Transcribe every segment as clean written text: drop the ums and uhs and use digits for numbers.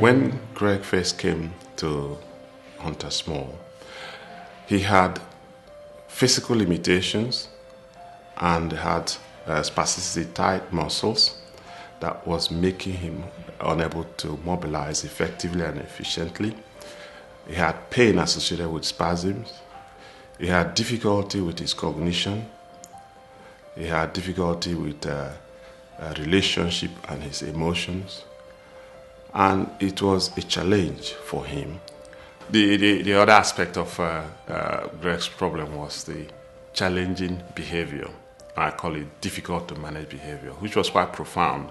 When Greg first came to Hunter's Mall, he had physical limitations and had spasticity tight muscles that was making him unable to mobilize effectively and efficiently. He had pain associated with spasms. He had difficulty with his cognition. He had difficulty with relationship and his emotions. And it was a challenge for him. The other aspect of Greg's problem was the challenging behavior. I call it difficult to manage behavior, which was quite profound.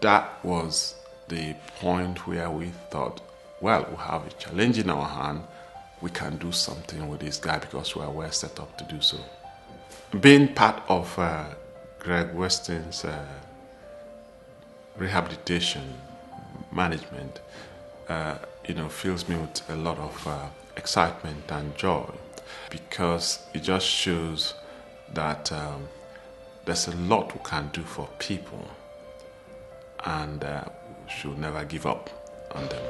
That was the point where we thought, well, we have a challenge in our hand. We can do something with this guy because we are well set up to do so. Being part of Greg Weston's rehabilitation management, fills me with a lot of excitement and joy, because it just shows that there's a lot we can do for people, and we should never give up on them.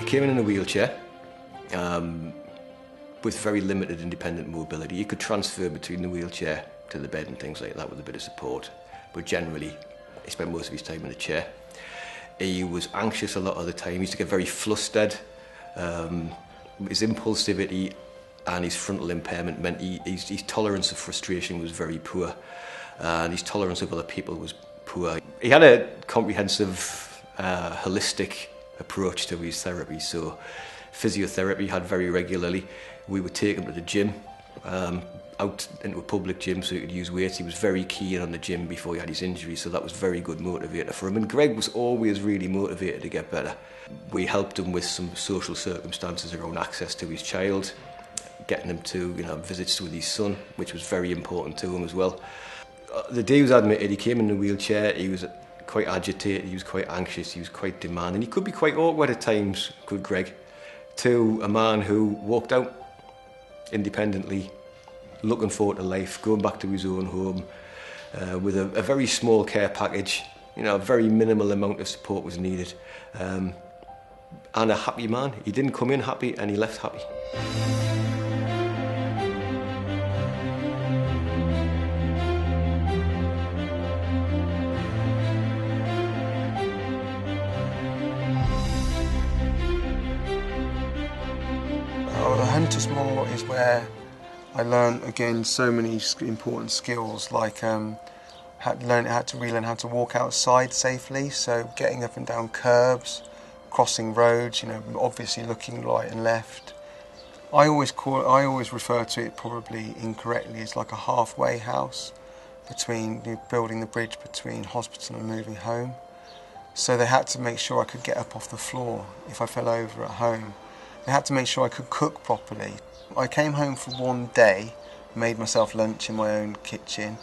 He came in a wheelchair with very limited independent mobility. He could transfer between the wheelchair to the bed and things like that with a bit of support, but generally he spent most of his time in a chair. He was anxious a lot of the time. He used to get very flustered. His impulsivity and his frontal impairment meant his tolerance of frustration was very poor, and his tolerance of other people was poor. He had a comprehensive, holistic approach to his therapy. So physiotherapy had very regularly. We would take him to the gym, out into a public gym so he could use weights. He was very keen on the gym before he had his injury, so that was a very good motivator for him. And Greg was always really motivated to get better. We helped him with some social circumstances around access to his child, getting him to visits with his son, which was very important to him as well. The day he was admitted, he came in a wheelchair. He was quite agitated, he was quite anxious, he was quite demanding. He could be quite awkward at times, could Greg, to a man who walked out independently, looking forward to life, going back to his own home, with a very small care package. A very minimal amount of support was needed. And a happy man. He didn't come in happy and he left happy. Hunter's Mall is where I learned again so many important skills, like relearn how to walk outside safely, so getting up and down curbs, crossing roads, obviously looking right and left. I always refer to it, probably incorrectly, as like a halfway house between building the bridge between hospital and moving home. So they had to make sure I could get up off the floor if I fell over at home. They had to make sure I could cook properly. I came home for one day, made myself lunch in my own kitchen,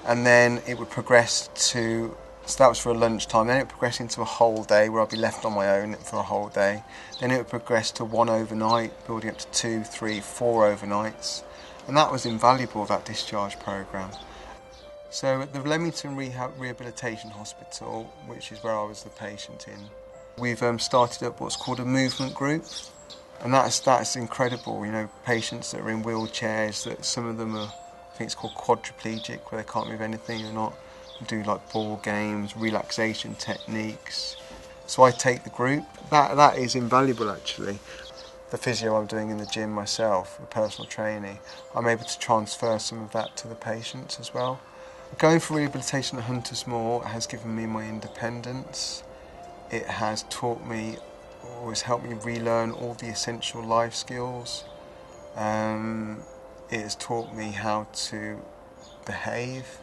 and then it would progress to, so that was for a lunchtime, then it would progress into a whole day where I'd be left on my own for a whole day. Then it would progress to one overnight, building up to 2, 3, 4 overnights. And that was invaluable, that discharge programme. So at the Leamington Rehabilitation Hospital, which is where I was the patient in, we've started up what's called a movement group. And that's incredible, patients that are in wheelchairs, that some of them are, I think it's called quadriplegic, where they can't move anything or not, do like ball games, relaxation techniques. So I take the group. That is invaluable actually. The physio I'm doing in the gym myself, the personal training, I'm able to transfer some of that to the patients as well. Going for rehabilitation at Hunter's Mall has given me my independence. It has taught me, or has helped me relearn all the essential life skills. It has taught me how to behave.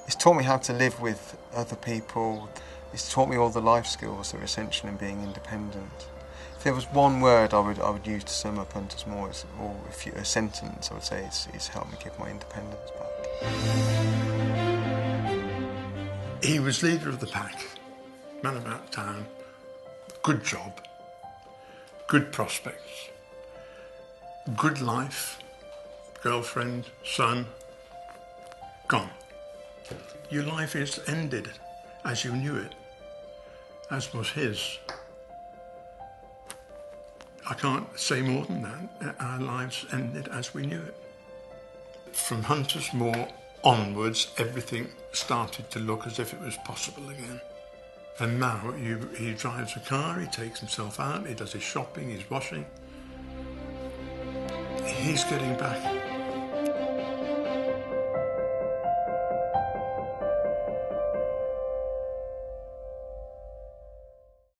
It's taught me how to live with other people. it's taught me all the life skills that are essential in being independent. If there was one word I would use to sum up Hunters Moor, or a sentence, I would say it's helped me give my independence back. He was leader of the pack, man about town, good job, good prospects, good life, girlfriend, son, gone. Your life is ended as you knew it, as was his. I can't say more than that. Our lives ended as we knew it. From Hunters Moor onwards, everything started to look as if it was possible again. And now he drives a car, he takes himself out, he does his shopping, his washing. He's getting back